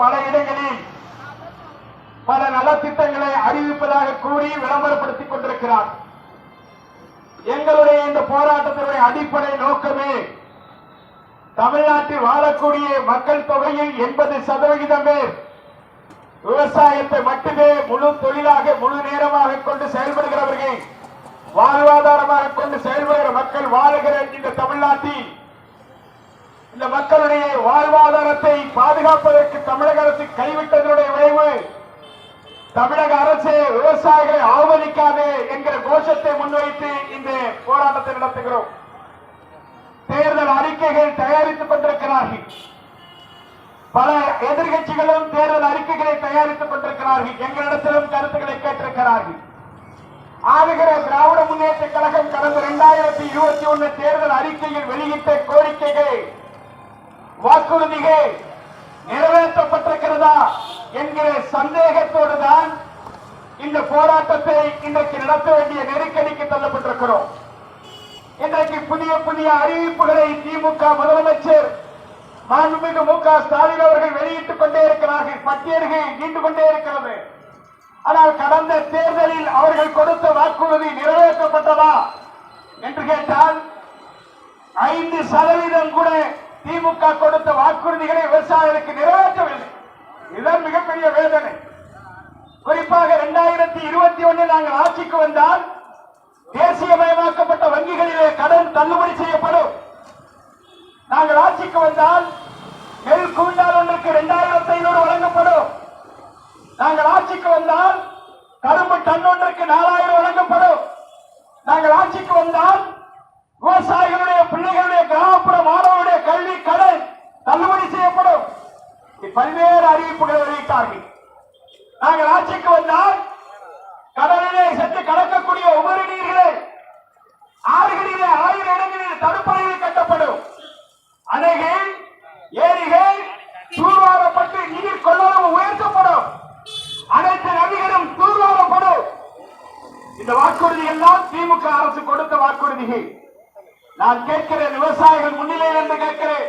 பல இடங்களில் பல நலத்திட்டங்களை அறிவிப்பதாக கூறி விளம்பரப்படுத்திக் கொண்டிருக்கிறார். எங்களுடைய இந்த போராட்டத்தினுடைய அடிப்படை நோக்கமே தமிழ்நாட்டில் வாழக்கூடிய மக்கள் தொகையில் 80% பேர் விவசாயத்தை மட்டுமே முழு தொழிலாக முழு நேரமாக கொண்டு செயல்படுகிறவர்கள், வாழ்வாதாரமாக கொண்டு செயல்படுகிற மக்கள் வாழுகிற இந்த தமிழ்நாட்டில் இந்த மக்களுடைய வாழ்வாதாரத்தை பாதுகாப்பதற்கு தமிழக அரசு கைவிட்டதனுடைய விளைவு தமிழக அரசு விவசாயிகளை அவமதிக்காது என்கிற கோஷத்தை முன்வைத்து இந்த போராட்டத்தை நடத்துகிறோம். தேர்தல் அறிக்கைகள் தயாரித்துக் கொண்டிருக்கிறார்கள். பல எதிர்கட்சிகளும் தேர்தல் அறிக்கைகளை தயாரித்துக் கொண்டிருக்கிறார்கள். எங்களிடத்திலும் கருத்துக்களை கேட்டிருக்கிறார்கள். ஆளுகிற திராவிட முன்னேற்ற கழகம் கடந்த 2021 தேர்தல் அறிக்கையில் வெளியிட்ட கோரிக்கைகள், வாக்குறுதிகள் நிறைவேற்றப்பட்டிருக்கிறதா என்கிற சந்தேகத்தோடு தான் இந்த போராட்டத்தை இன்றைக்கு நடத்த வேண்டிய நெருக்கடிக்கு தள்ளப்பட்டிருக்கிறோம். இன்றைக்கு புதிய புதிய அறிவிப்புகளை திமுக முதலமைச்சர் மாண்புமிகு மு.க. ஸ்டாலின் அவர்கள் வெளியிட்டுக் கொண்டே இருக்கிறார்கள். பட்டியல்கள் நீண்டு கொண்டே இருக்கிறது. ஆனால் கடந்த தேர்தலில் அவர்கள் கொடுத்த வாக்குறுதி நிறைவேற்றப்பட்டதா என்று கேட்டால் 5% கூட திமுக கொடுத்த வாக்குறுதிகளை விவசாயிகளுக்கு நிறைவேற்றவில்லை. இதுதான் மிகப்பெரிய வேதனை. குறிப்பாக 2021 நாங்கள் ஆட்சிக்கு வந்தால் தேசியமயமாக்கப்பட்ட வங்கிகளிலே கடன் தள்ளுபடி செய்யப்படும். நாங்கள் ஆட்சிக்கு வந்தால் நெல் குவிண்டால் ஒன்றுக்கு 2500 வழங்கப்படும். நாங்கள் ஆட்சிக்கு வந்தால் கரும்பு டன் ஒன்றுக்கு 4000 வழங்கப்படும். நாங்கள் ஆட்சிக்கு வந்தால் விவசாயிகளுடைய பிள்ளைகளுடைய கிராமப்புற மாணவர்களுடைய கல்வி கடன் தள்ளுபடி செய்யப்படும். பல்வேறு அறிவிப்புகளை வெளியிட்டார்கள். நாங்கள் ஆட்சிக்கு வந்தால் கடலிலே சென்று கலக்கக்கூடிய உபரி நீர்களை ஆறுகளிலே 1000 இடங்களில் தடுப்பணைகள் கட்டப்படும். அணைகள் ஏரிகள் தூர்வாரப்பட்டு நீர் கொள்ளளவு உயர்த்தப்படும். அனைத்து நதிகளும் தூர்வாரப்படும். இந்த வாக்குறுதி எல்லாம் திமுக அரசு கொடுத்த வாக்குறுதிகள். நான் கேட்கிறேன், விவசாயிகள் முன்னிலையில் என்று கேட்கிறேன்,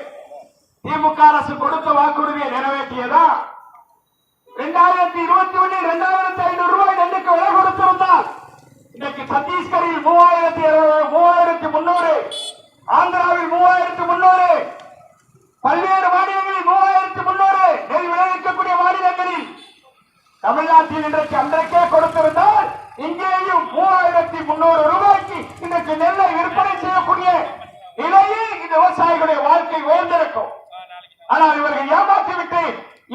திமுக அரசு கொடுத்த வாக்குறுதியை நிறைவேற்றியதா? 2021 2500 ரூபாய் நெல்லுக்கு விலை கொடுத்திருந்தால் இன்றைக்கு சத்தீஸ்கரில் 3300, ஆந்திராவில் 3300, பல்வேறு மாநிலங்களில் 3300 நெல் விளைவிக்கக்கூடிய மாநிலங்களில் தமிழ்நாட்டில் இன்றைக்கு அன்றைக்கே கொடுத்திருந்தால் இங்கேயும் 3300 ரூபாய்க்கு இன்றைக்கு நெல்லை விற்பனை செய்யக்கூடிய நிலையில் இந்த விவசாயிகளுடைய வாழ்க்கை உயர்ந்திருக்கும். ஆனால் இவர்கள் ஏமாற்றிவிட்டு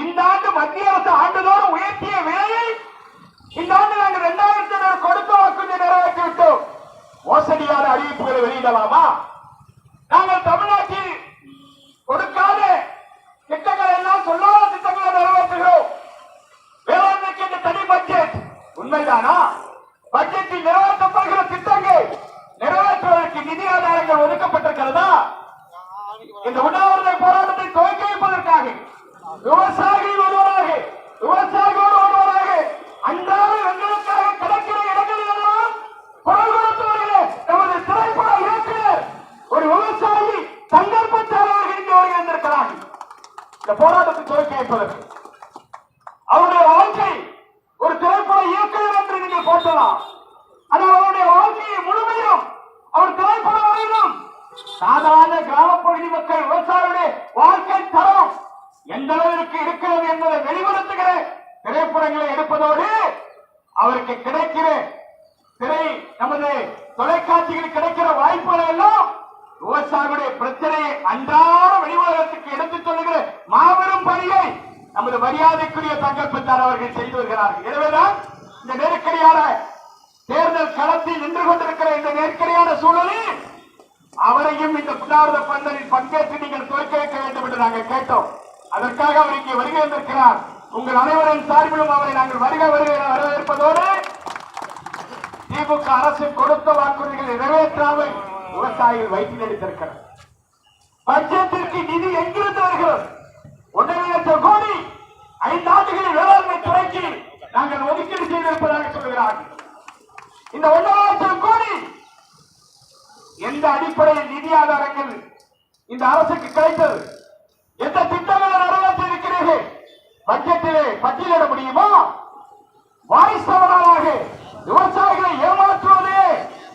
இந்த ஆண்டு மத்திய அரசு ஆண்டுதோறும் உயர்த்திய விலையை இந்த ஆண்டு நாங்கள் 2000 கொடுத்த வாக்குறுதி நிறைவேற்றிவிட்டோம். மோசடியான அறிவிப்புகளை வெளியிடலாமா? நாங்கள் தமிழ்நாட்டில் கொடுக்காத திட்டங்களை எல்லாம் சொல்லாத திட்டங்களை நிறைவேற்றுகிறோம். வேளாண்மைக்கு இந்த தனி பட்ஜெட் உண்மைதானா? பட்ஜெட்டில் நிறைவேற்றப்படுகிற திட்டங்கள் நிறைவேற்றுவதற்கு நிதி ஆதாரங்கள் ஒதுக்கப்பட்டிருக்கிறதா? இந்த உண்ணாவிரத போராட்டத்தை துவக்கி வைப்பதற்காக விவசாயிகள் ஒருவராக அன்றாடம் எங்களுக்காக கிடைக்கிற இடங்களில் எல்லாம் குரல் கொடுத்து வருகிற நமது திரைப்பட இயக்குனர் ஒரு விவசாயி சங்கல்பச்சாரர்கள் இங்கே வருகின்றிருக்கிறார்கள். இந்த போராட்டத்தை துவக்கி வைப்பதற்கு அவருடைய வாழ்க்கை ஒரு திரைப்பட இயக்குனர் என்று நீங்கள் போட்டலாம். ஆனால் அவருடைய வாழ்க்கையை முழுமையும் அவர் திரைப்பட வரையிலும் சாதாரண கிராமப்பகுதி மக்கள் விவசாயிகளுடைய வாழ்க்கை தரம் எந்த அளவிற்கு இருக்கிறது என்பதை வெளிப்படுத்துகிற திரைப்படங்களை எடுப்பதோடு அவருக்கு கிடைக்கிற நமது தொலைக்காட்சிகளில் கிடைக்கிற வாய்ப்புகளை எல்லாம் விவசாயிகளுடைய பிரச்சனையை அன்றாட வெளிவரத்துக்கு எடுத்துச் சொல்லுகிற மாபெரும் பணியை நமது மரியாதைக்குரிய தங்கப்பச்சார் அவர்கள் செய்து வருகிறார்கள். எனவேதான் இந்த நெருக்கடியான தேர்தல் களத்தில் நின்று கொண்டிருக்கிற இந்த நெருக்கடியான சூழலில் அவரையும் இந்த புதாரத பந்தலில் பங்கேற்று நீங்கள் துவக்க வைக்க வேண்டும் என்று நாங்கள் கேட்டோம். அதற்காக அவர் இங்கே வருகை வந்திருக்கிறார். உங்கள் அனைவரின் சார்பிலும் அவரை நாங்கள் வருகை வரவேற்பதோடு திமுக அரசு கொடுத்த வாக்குறுதிகளை நிறைவேற்றாமல் விவசாயிகள் வயிற்றில் எடுத்திருக்கிறார். பட்ஜெட்டிற்கு நிதி எங்கிருந்து வருகிறது? 1.5 லட்சம் கோடி 5 ஆண்டுகளில் வேளாண்மை துறைக்கு நாங்கள் ஒதுக்கீடு செய்திருப்பதாக சொல்கிறார்கள். இந்த 1.5 லட்சம் கோடி எந்த அடிப்படையில் நிதி ஆதாரங்கள் இந்த அரசுக்கு கிடைத்தது? எந்த திட்டங்களை நிறைவேற்றி இருக்கிறீர்கள்? பட்ஜெட்டிலே பட்டியலிட முடியுமா? வாய்சவனாக விவசாயிகளை ஏமாற்றுவதே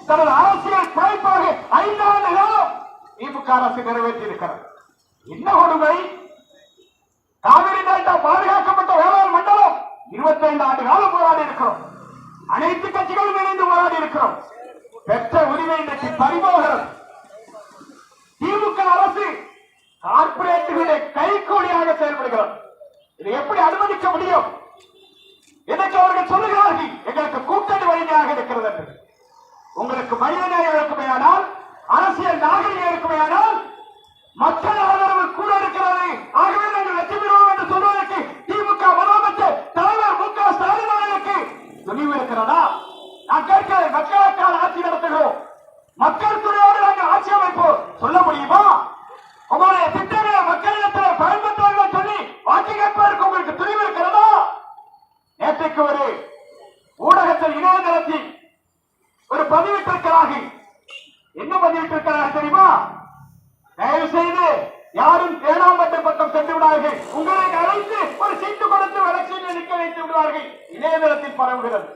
தனது அரசியல் குறைப்பாக 5 ஆண்டு காலம் திமுக அரசு நிறைவேற்றி இருக்கிறது. என்ன கொடுமை! காவிரி டெல்டா பாதுகாக்கப்பட்ட வேளாண் மண்டலம் 25 ஆண்டு காலம் போராடி இருக்கிறோம். அனைத்து கட்சிகளும் இணைந்து போராடி இருக்கிறோம். பெற்ற உரிமை இன்றைக்கு பறிபோகிறது. திமுக அரசு கார்பரேட்டுகளை கைகூலியாக செயல்படுகிறது. இதை எப்படி அனுமதிக்க முடியும்? இதற்கு அவர்கள் சொல்லுகிறார்கள் எங்களுக்கு கூட்டணி வலிமையாக இருக்கிறது என்று. உங்களுக்கு மனித நேயம் இருக்குமேயானால், அரசியல் நாகரிகம் இருக்குமேயானால், மக்கள் ஆதரவு கூட இருக்கிறது, ஆகவே நாங்கள் வெற்றி பெறுவோம் என்று சொல்வதற்கு திமுக முதலமைச்சர் தலைவர் மு.க. ஸ்டாலின் அவர்களுக்கு துணிவு இருக்கிறதா? நான் கேட்கிறேன், மக்களுக்கான ஆட்சி நடத்துகிறோம், மக்கள் துணையோடு நாங்கள் ஆட்சி அமைப்போம் சொல்ல முடியுமா? உங்களுடைய திட்டங்களை மக்களிடத்தில் பயன்படுத்துவார்கள் சொல்லி வாக்கு கேட்பதற்கு உங்களுக்கு துணிவு இருக்கிறதா? நேற்றைக்கு ஒரு ஊடகத்தில் இணையதளத்தில் ஒரு பதிவிட்டிருக்கிறார்கள். என்ன பதிவிட்டிருக்கிறார்கள் தெரியுமா? தயவு செய்து யாரும் தேனாம்பட்டு பக்கம் சென்று விடார்கள், உங்களை அழைத்து ஒரு சீட்டு கொடுத்து எலெக்ஷனில் நிற்க வைத்து விடுவார்கள். இணையதளத்தில் பரவுகிறது.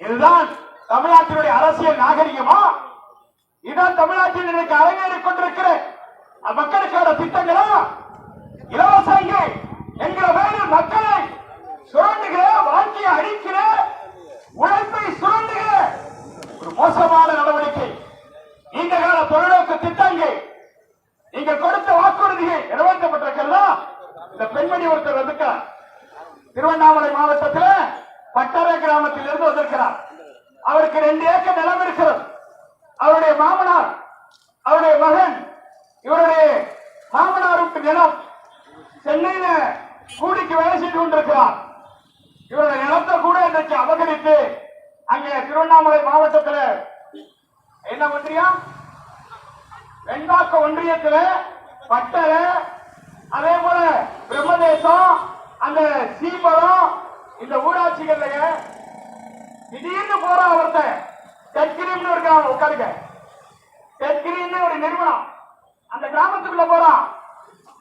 இதுதான் தமிழ்நாட்டினுடைய அரசியல் நாகரிகமா? இதுதான் தமிழ்நாட்டில் இன்றைக்கு அரங்கேறிக் கொண்டிருக்கிற மக்களுக்கான திட்டங்களா? இலவசங்கள் என்கிற வேறு மக்களை சுரண்டுகிற, வாழ்க்கையை அழிக்கிற, உழைப்பை சுரண்டுகிற ஒரு மோசமான நடவடிக்கை. நீண்ட கால தொலைநோக்கு திட்டங்கள், நீங்கள் கொடுத்த வாக்குறுதிகள் நிறைவேற்றப்பட்டிருக்கிறதா? இந்த பெண்மணி ஒருத்தர் வந்திருக்கிறார். திருவண்ணாமலை மாவட்டத்தில் பட்டறை கிராமத்தில் இருந்து வந்திருக்கிறார். அவருக்கு 2 ஏக்கர் நிலம் இருக்கிறது. அவருடைய மாமனார், அவருடைய மகன், இவருடைய மாமனாருக்கு நிலம் சென்னையில கூலிக்கு வேலை செய்து கொண்டிருக்கிறார். இவருடைய நிலத்தை கூட இன்றைக்கு அபகரித்து அங்கே திருவண்ணாமலை மாவட்டத்தில் என்ன பண்றியா, வெண்பாக்க ஒன்றியத்தில் பட்டறை, அதே போல பிரம்மதேசம், அந்த சீமரம், இந்த ஊராட்சிகள் திடீர்னு போற ஒருத்த தெற்கிரின்னு ஒரு கிராமம் உட்காருங்க, தெற்கிரின்னு ஒரு நிறுவனம் அந்த கிராமத்துக்குள்ள போறான்.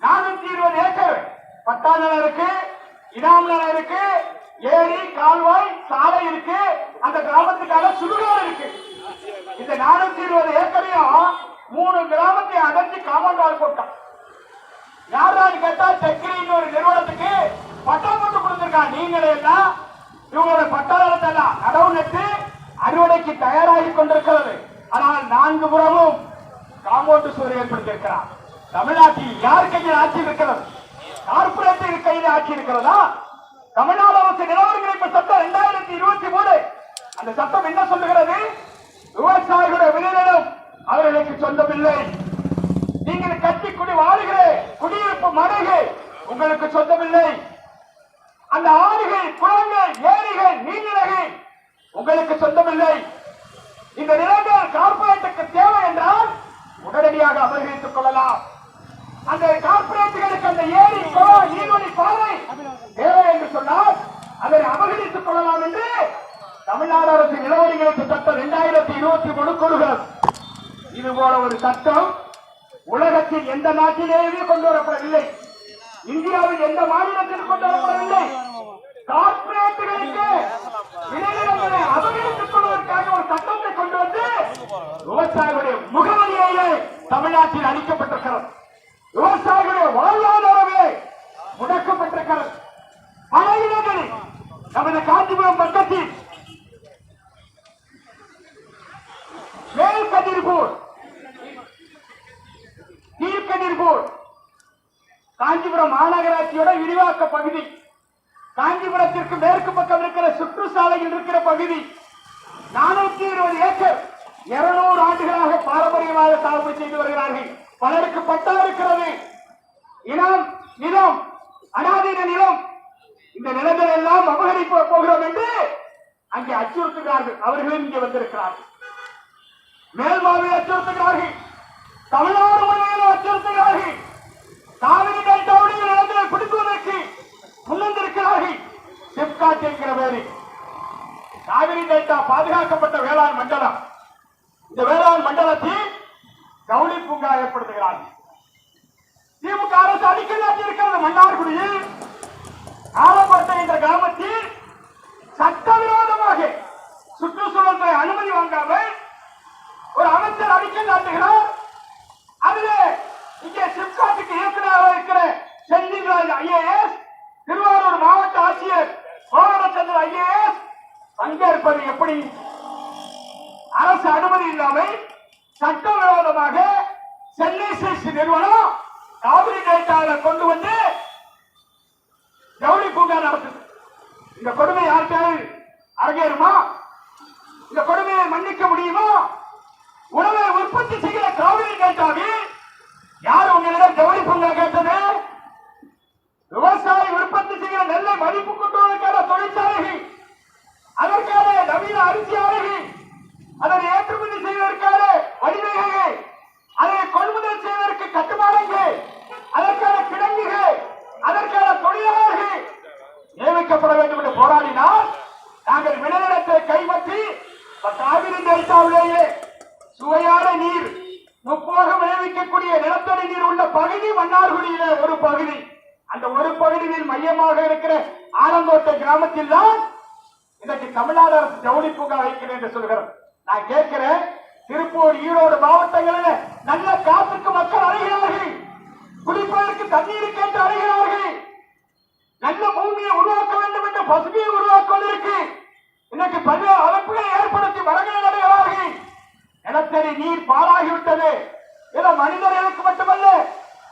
420 ஏக்கர் பட்டா நிலம் இருக்கு, இனாம் நிலம் இருக்கு, ஏரி, கால்வாய், சாலை இருக்கு, அந்த கிராமத்துக்கான சுடுகாடு இருக்கு. இந்த 420 ஏக்கரையும் 3 கிராமத்தை அடைச்சு காம்பவுண்ட் வால் போட்டான். யாராவது கேட்டா தெற்கிரின்னு ஒரு நிறுவனத்துக்கு பட்டா போட்டு கொடுத்திருக்காங்க. நீங்களே எல்லாம் இவங்களோட பட்டாளத்தை எல்லாம் நடவு நட்டு அறுவடைக்கு தயாராகி கொண்டிருக்கிறது. ஆனால் 4 புறமும் காம்பவுண்ட் சுவர் ஏற்படுத்தியிருக்கிறார். தமிழ்நாட்டில் யார் கையில் ஆட்சி இருக்கிறது? கார்பரேட் கையில் ஆட்சி இருக்கிறதா? தமிழ்நாடு அரசு நிலவரங்களை சட்டம் 2023 அந்த சட்டம் என்ன சொல்லுகிறது? விவசாயிகளுடைய விளைநிலம் அவர்களுக்கு சொந்தமில்லை. நீங்கள் கட்டி குடி வாழுகிற குடியிருப்பு மனைகள் உங்களுக்கு சொந்தமில்லை. அந்த ஆறுகள், குளங்கள், ஏரிகள், நீர்நிலைகள் உங்களுக்கு சொந்தமில்லை. இந்த நிலங்கள் கார்பரேட்டுக்கு தேவை என்றால் உடனடியாக அபகரித்துக் கொள்ளலாம். அந்த கார்பரேட்டுகளுக்கு அந்த ஏரி, குளம், நீர்வழி பாதை தேவை என்று சொன்னால் அதை அபகரித்துக் கொள்ளலாம் என்று தமிழ்நாடு அரசு நிலவரிகளுக்கு சட்டம் 2023 கொள்கிறது. இது போல ஒரு சட்டம் உலகத்தில் எந்த நாட்டிலேயுமே கொண்டு வரப்படவில்லை. இந்தியாவில் எந்த மாநிலத்தில் கொண்டு வரப்படவில்லை. கார்பரேட்டுகளுக்கு விளைநிலங்களை அபகரித்துக் கொள்வதற்காக ஒரு சட்டத்தை கொண்டு வந்து விவசாயிகளுடைய முகவரியே தமிழ்நாட்டில் அளிக்கப்பட்டிருக்கிறது. விவசாயிகளுடைய வாழ்வாதாரமே முடக்கப்பட்டிருக்கிறது. பல இடங்களில் நமது காஞ்சிபுரம் பக்கத்தில் மேல் கதிர்பூர், கீழ்கதிர்பூர் காஞ்சிபுரம் மாநகராட்சியோட விரிவாக்க பகுதி, காஞ்சிபுரத்திற்கு மேற்கு பக்கம் இருக்கிற சுற்றுச்சாலையில் இருக்கிற பகுதி 420 ஏக்கர் 200 ஆண்டுகளாக பாரம்பரியமாக சாகுபடி செய்து வருகிறார்கள். பலருக்கு பட்டா இருக்கிறது. இனம், நிலம், அனாதீன நிலம், இந்த நிலங்கள் எல்லாம் அபகரிக்க போகிறோம் என்று அங்கே அச்சுறுத்துகிறார்கள். அவர்களும் இங்கே வந்திருக்கிறார்கள். மேல்மாவில் அச்சுறுத்துகிறார்கள், தமிழ்நாடு முழுவதும் அச்சுறுத்துகிறார்கள். காவிரி டெல்டாவுடைய நிலங்களை பிடிப்பதற்கு முன்வந்திருக்கிறார்கள். சிப்காட் என்கிற பேரில் காவிரி டெல்டா பாதுகாக்கப்பட்ட வேளாண் மண்டலம். இந்த வேளாண் மண்டலத்தில் கவுளி பூங்கா ஏற்படுத்துகிறார்கள். திமுக அரசு அடிக்கல் நாட்டி இருக்கிறது. மன்னார்குடியில் கோவிந்தராஜ் ஐஏஎஸ், திருவாரூர் மாவட்ட ஆட்சியர் கோவரச்சந்திரன் ஐஏஎஸ் பங்கேற்பது எப்படி? அரசு அனுமதி இல்லாமல் சட்டவிரோதமாக சென்னை சில்க்ஸ் நிறுவனம் காவிரி டெல்டாவை கொண்டு வந்து ஜவுளி பூங்கா நடத்துது. இந்த கொடுமை யாருக்காவது அரங்கேறுமா? இந்த கொடுமையை மன்னிக்க முடியுமா? உணவை உற்பத்தி செய்கிற காவிரி டெல்டாவில் யார் உங்களிடம் ஜவுளி பூங்கா கேட்டது? விவசாயி உற்பத்தி செய்கிற நெல்லை மதிப்பு கூட்டுவதற்கான தொழிற்சாலைகள், அதற்கான நவீன அரிசி ஆலைகள், அதனை ஏற்றுமதி செய்வதற்கான வழிவகைகள், அதை கொள்முதல் செய்வதற்கு கட்டுமானங்கள், அதற்கான கிடங்குகள், அதற்கான தொழிலாளர்கள் நியமிக்கப்பட வேண்டும் என்று போராடினால் நாங்கள் விளைநிலத்தை கைப்பற்றி காவிரி டெல்டாவிலேயே சுவையான நீர் முப்போகம் விளைவிக்கக்கூடிய நிலத்தடி நீர் உள்ள பகுதி மன்னார்குடியில ஒரு பகுதி. அந்த ஒரு பகுதியில் மையமாக இருக்கிற ஆலங்கோட்டை கிராமத்தில் தான் இன்னைக்கு தமிழ்நாடு அரசு ஜவுளி பூங்கா வைக்கிறேன் என்று சொல்கிறேன். நான் கேட்கிறேன், திருப்பூர், ஈரோடு மாவட்டங்களில் நல்ல காற்றுக்கு மக்கள் அடைகிறார்கள், குடிப்பதற்கு தண்ணீருக்கு என்று அடைகிறார்கள், நல்ல பூமியை உருவாக்க வேண்டும் என்று பசுமையை உருவாக்குவதற்கு இன்னைக்கு பல்வேறு அமைப்புகளை ஏற்படுத்தி மரங்களை நடுகிறார்கள். நிலத்தடி நீர் பாழாகிவிட்டது. இதை மனிதர்களுக்கு மட்டுமல்ல,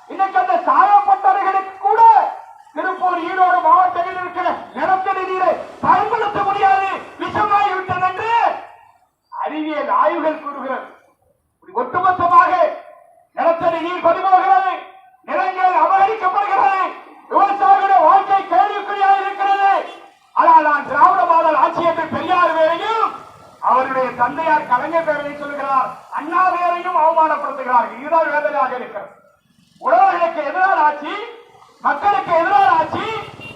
இன்னைக்கு அந்த சாயப்பட்டவர்களுக்கு கூட திருப்பூர், ஈரோடு மாவட்டத்தில் இருக்கிற நிலத்தடி நீரை பயன்படுத்த முடியாது, விஷமாகிவிட்டது என்று அறிவியல் ஆய்வுகள் கூறுகிறது. ஒட்டுமொத்தமாக நிலத்தடி நீர் பதிவாகிறது, நிலங்கள் அபகரிக்கப்படுகிறது, விவசாயிகளுடைய வாழ்க்கை கேள்விக்குறியாக இருக்கிறது. ஆனால் நான் திராவிட மாடல் ஆட்சி என்று பெரியார் வேலையும் அவருடைய தந்தையார் கலைஞர் பேரை சொல்கிறார், அண்ணா பேரையும் அவமானப்படுத்துகிறார்கள். இதுதான் வேதனையாக இருக்கிறது. உழவர்களுக்கு எதிரான ஆட்சி, மக்களுக்கு எதிரான ஆட்சி,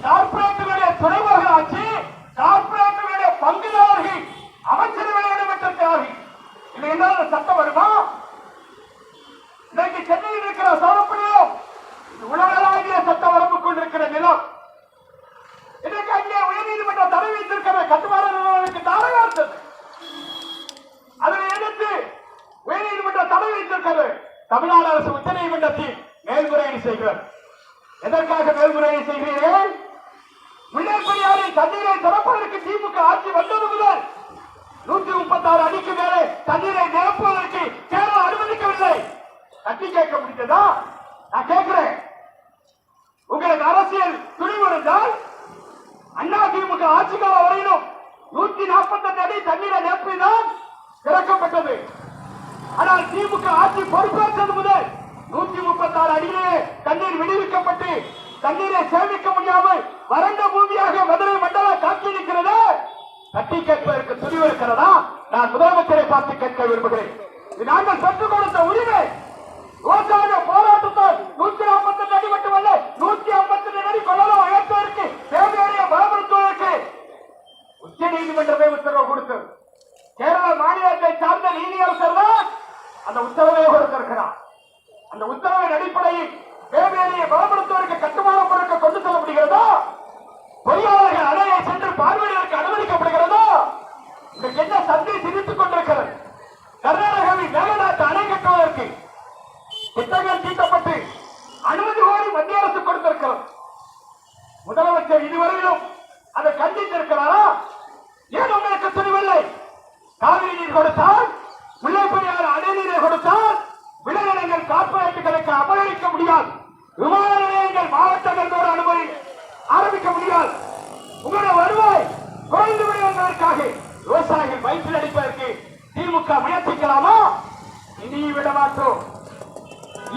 கார்பரேட்டுகளுடைய துறைமுக ஆட்சி, கார்பரேட்டுகளுடைய பங்குதாரர்கள் அமைச்சரவையில் ஈடுபட்டிருக்கிறார்கள். இது என்ன சட்டம் வருமா? இன்றைக்கு சென்னையில் இருக்கிற சோழப்படியும் உலகளாவிய சட்ட வரம்புக்குள் இருக்கிற நிலம் இன்றைக்கு அங்கே உயர்நீதிமன்றம் தடை வைத்திருக்கிற கட்டுமான நிறுவனங்களுக்கு தாரையாற்றது. அதனை எதிர்த்து உயர்நீதிமன்றம் தடை வைத்திருக்கிறது. தமிழ்நாடு அரசு உச்ச நீதிமன்றத்தில் மேல்முறையீடு செய்கிறார். எதற்காக மேல்முறையீடு செய்கிறீர்கள்? முல்லைப்பெரியாறில் தண்ணீரை திறப்பதற்கு திமுக ஆட்சி வந்தது முதல் 136 அடிக்கு மேலே தண்ணீரை நிரப்புவதற்கு கேரளா அனுமதிக்கவில்லை. தட்டி கேட்க முடிந்ததா? நான் கேட்கிறேன், உங்களுக்கு அரசியல் துணிவு இருந்தால் அண்ணா திமுக ஆட்சி கால வரையிலும் 148 அடி தண்ணீரை நிரப்பிதான் திறக்கப்பட்டது. ஆனால் திமுக ஆட்சி பொறுப்பேற்றது முதல் 136 அடியிலே தண்ணீர் விடுவிக்கப்பட்டு தண்ணீரை சேமிக்க முடியாமல் வறண்ட பூமியாக மதுரை மண்டலம் காட்சி இருக்கிறது. தட்டி கேட்பதற்கு துணிவு இருக்கிறதா? நான் முதலமைச்சரை பார்த்து கேட்க விரும்புகிறேன். நாங்கள் பெற்றுக் கொடுத்த உரிமை. விவசாய போராட்டத்தால் 152 அடி மட்டுமல்ல 152 அடி கொள்ளளவு உயர்த்துவதற்கு தேவையான பலப்படுத்துவதற்கு உச்ச நீதிமன்றமே உத்தரவு கொடுத்தது. கேரள மாநிலத்தை சார்ந்த நீதியரசர் தான் அந்த உத்தரவை கொடுத்திருக்கிறார். அந்த உத்தரவின் அடிப்படையில் தேவையான பலப்படுத்துவதற்கு கட்டுமான பொருட்கள் கொண்டு செல்ல முடிகிறதா? பொறியாளர்கள் அணையை சென்று பார்வையிடற்கு அனுமதிக்கப்படுகிறதா? இதற்கு என்ன சந்தை சிரித்துக் கொண்டிருக்கிறது? கர்நாடகாவில் மேகதாட்டு அணை கட்டுவதற்கு திட்டங்கள் தீட்டப்பட்டு அனுமதி கோரி மத்திய அரசு கொடுத்திருக்கிறது. முதலமைச்சர் இதுவரையிலும் அதை கண்டித்திருக்கிறாரா? ஏன் உங்களுக்கு துணிவில்லை? காவிரி நீர் கொடுத்தால், முல்லைப்பெரியாறு அணை நீரை கொடுத்தால் விளைநிலங்கள் கார்பரேட்டுகளுக்கு அபகரிக்க முடியாது. விமான நிலையங்கள் மாவட்டங்கள் தோறும் அனுமதி ஆரம்பிக்க முடியாது. உங்களுடைய வருவாய் குறைந்து விடுவதற்காக விவசாயிகள் வயிற்றில் அடிப்பதற்கு திமுக முயற்சிக்கலாமா? இனி விட மாட்டோம்,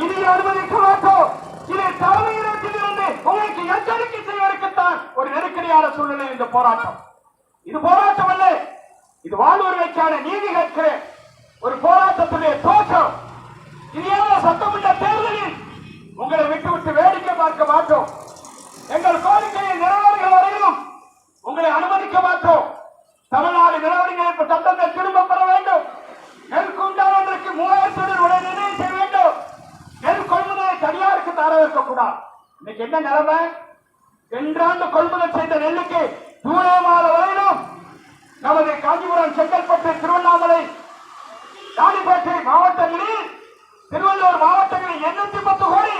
இனி அனுமதிக்க மாட்டோம். இதை தலைமையிடத்தில் இருந்து உங்களுக்கு எச்சரிக்கை செய்வதற்குத்தான் ஒரு நெருக்கடியான சூழ்நிலை இந்த போராட்டம். இது போராட்டம் அல்ல, இது வாழ்வுரிமைக்கான நீதி கேட்கிற ஒரு போராட்டத்துடைய தோற்றம். இது ஏதோ சட்டமன்ற தேர்தலில் உங்களை விட்டு வேடிக்கை பார்க்க மாட்டோம். எங்கள் கோரிக்கையை நிறைவேறுகிற வரையிலும் உங்களை அனுமதிக்க மாட்டோம். தமிழ்நாடு நிலவரங்களுக்கு சட்டத்தை திரும்ப பெற வேண்டும். நெல் குண்டான் ஒன்றுக்கு 3000 உடனே நிர்ணயம் செய்ய வேண்டும். நெல் கொள்முதலை தனியாருக்கு தர வைக்கக்கூடாது. இன்னைக்கு என்ன நிலைமை? என்றாண்டு கொள்முதல் செய்த நெல்லுக்கு ஜூலை மாதம் வரையிலும் நமது காஞ்சிபுரம், செங்கல்பட்டு, திருவண்ணாமலை, ராணிப்பேட்டை மாவட்டங்களில், திருவள்ளூர் மாவட்டங்களில் 810 கோடி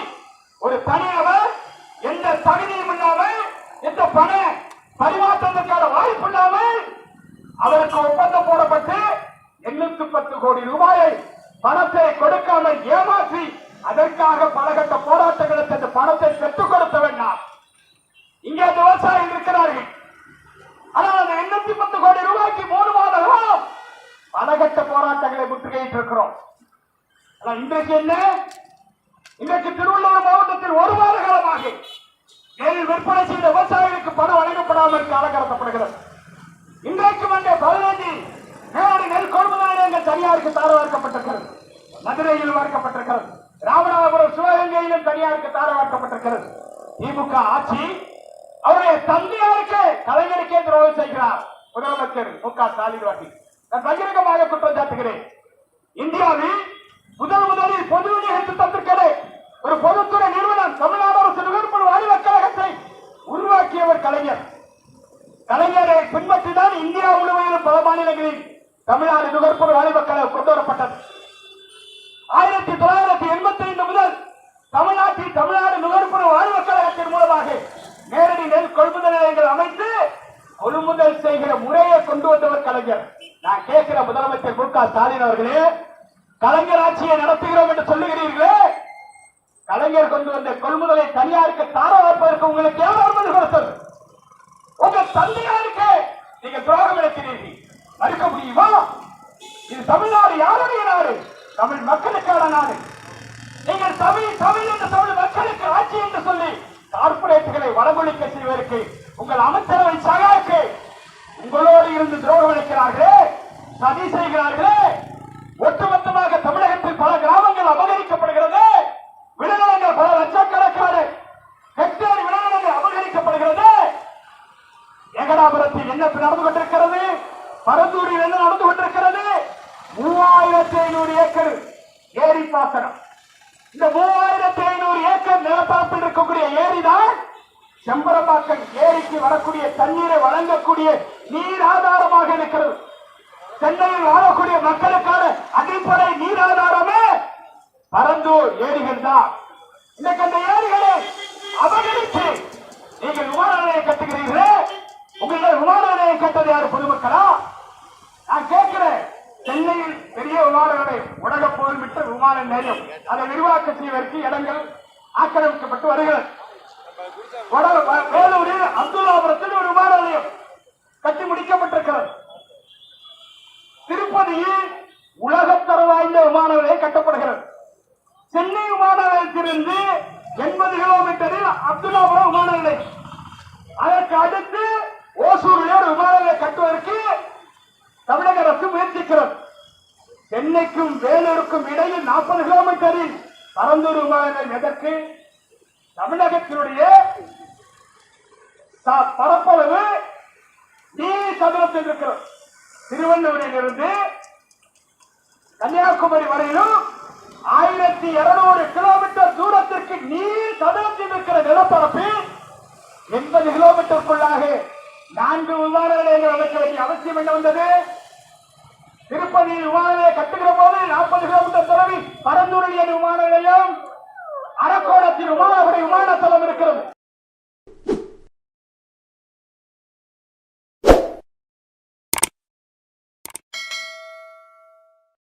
ஒரு தனிநபர் எந்த தகுதியும் இல்லாமல், எந்த பண பரிமாற்றத்திற்கான வாய்ப்பு இல்லாமல் அவருக்கு ஒப்பந்தம் போடப்பட்டு 810 கோடி ரூபாயை பணத்தை கொடுக்காமல் ஏமாற்றி அதற்காக பலகட்ட போராட்டங்களுக்கு அந்த பணத்தை பெற்றுக் கொடுத்த வேண்டாம். இங்கே அந்த விவசாயிகள் இருக்கிறார்கள். ஆனால் அந்த 810 கோடி ரூபாய்க்கு 3 மாத காலம் பலகட்ட போராட்டங்களை முற்றுகையிட்டு இருக்கிறோம். இன்றைக்கு என்ன? இன்றைக்கு திருவள்ளூர் மாவட்டத்தில் 1 மாத காலமாக நெல் விற்பனை செய்த விவசாயிகளுக்கு பணம் வழங்கப்படாமல் காலகடத்தப்படுகிறது. இன்றைக்கும் அங்கே 15 நேரடி நெல் கொள்முதல் நிலையங்கள் தனியாருக்கு தாரவார்க்கப்பட்டிருக்கிறது. மதுரையில் வார்க்கப்பட்டிருக்கிறது. ராமநாதபுரம் சிவகங்கையிலும் தனியாருக்கு தாரவார்க்கப்பட்டிருக்கிறது. திமுக ஆட்சி அவருடைய தந்தையாருக்கு கலைஞருக்கே துரோகம் செய்கிறார் முதலமைச்சர் மு.க.ஸ்டாலின். நான் பகிரங்கமாக குற்றம் சாட்டுகிறேன். இந்தியாவில் முதலில் பொது விநியோக திட்டத்திற்கே ஒரு பொதுத்துறை நிறுவனம் தமிழ்நாடு அரசு நுகர்பொருள் வாணிபக் கழகத்தை உருவாக்கியவர் கலைஞர். கலைஞரை பின்பற்றிதான் இந்தியா முழுவதும் பல மாநிலங்களில் தமிழ்நாடு நுகர்பொருள் வாணிபக் கழகம் கொண்டு வரப்பட்டது. 1985 முதல் தமிழ்நாட்டில் தமிழ்நாடு நுகர்பொருள் வாணிபக் கழகத்தின் மூலமாக நேரடி நெல் கொள்முதல் நிலையங்கள் அமைத்து கொள்முதல் செய்கிற முறையை கொண்டு வந்தவர் கலைஞர். நான் கேட்கிற முதலமைச்சர் மு.க.ஸ்டாலின் அவர்களே, கலைஞர் ஆட்சியை நடத்துகிறோம் என்று சொல்லுகிறீர்களே, கலைஞர் கொண்டு வந்த கொள்முதலை தனியாருக்கு தாரவார்ப்பதற்கு உங்களுக்கு யார் அனுமதி கொடுத்தது? உங்க தந்தையாருக்கு நீங்க துரோகம் இழைக்கிறீர்கள். மறுக்க முடியுமா? இது தமிழ்நாடு யாருடைய நாடு? தமிழ் மக்களுக்கான நாடு. நீங்கள் தமிழ் என்ற தமிழ் மக்களுக்கு ஆட்சி என்று சொல்லி கார்பரேட்டுகளை வடமொழிக்க செய்வதற்கு உங்கள் அமைச்சரவை சகாக்கு உங்களோடு இருந்து துரோகம் இழைக்கிறார்களே, சதி செய்கிறார்களே. ஒட்டுமொத்தமாக தமிழகத்தில் பல கிராமங்கள் அபகரிக்கப்படுகிறது. விளைநிலங்கள் பல லட்சக்கணக்கான ஹெக்டேர் விளைநிலங்கள் அபகரிக்கப்படுகிறது. ஏகடாபுரத்தில் என்ன நடந்து கொண்டிருக்கிறது? பரந்தூரில் என்ன நடந்து கொண்டிருக்கிறது? 3500 ஏக்கர் ஏரி பாசனம். இந்த 3500 ஏக்கர் நிலப்பரப்பில் இருக்கக்கூடிய ஏரிதான் செம்பரம்பாக்கம் ஏரிக்கு வரக்கூடிய தண்ணீரை வழங்கக்கூடிய நீர் ஆதாரமாக இருக்கிறது. சென்னையில் வாழக்கூடிய மக்களுக்கான அடிப்படை நீர் ஆதாரமே பரந்தூர் ஏரிகள் தான். இன்னைக்கு அந்த ஏரிகளை அபகரித்து நீங்கள் விமான நிலையம் கட்டுகிறீர்களே, உங்களிடம் விமான நிலையம் கட்டது யாரு? பொதுமக்களா? நான் கேட்கிறேன். சென்னையில் பெரிய விமான நிலையம், உலக புகழ்மிக்க விமான நிலையம், அதை விரிவாக்கம் செய்வதற்கு இடங்கள் ஆக்கிரமிக்கப்பட்டு வருகிறது. வேலூரில் அப்துல்லாபுரத்தில் ஒரு விமான நிலையம் கட்டி முடிக்கப்பட்டிருக்கிறது. திருப்பதியில் உலகத்தர வாய்ந்த விமான நிலையம் கட்டப்படுகிறது. சென்னை விமான நிலையத்திலிருந்து 80 கிலோமீட்டரில் அப்துல்லாபுரம் விமான நிலையம், அதற்கு அடுத்து ஓசூரில் ஒரு விமான நிலையம் கட்டுவதற்கு தமிழக அரசு முயற்சிக்கிறது. சென்னைக்கும் வேலூருக்கும் இடையில் 40 கிலோமீட்டரில் பரந்தூர் விமான நிலையம் எதற்கு? தமிழகத்தினுடைய பரப்பளவு நீர் சதுரத்தில் இருக்கிறது. திருவண்ணூரிலிருந்து கன்னியாகுமரி வரையிலும் 1200 கிலோமீட்டர் தூரத்திற்கு நீர் சதுரத்தில் இருக்கிற நிலப்பரப்பில் 80 கிலோமீட்டருக்குள்ளாக 4 விமான நிலையங்கள் அமைக்க வேண்டிய அவசியம் என்ன வந்தது? திருப்பதியில் விமான நிலையம் கட்டுகிற போது 40 கிலோமீட்டர் தொலைவில் பரந்தூரில் விமான நிலையம், அரக்கோணத்தில் விமானப்படை விமான தளம் இருக்கிறது.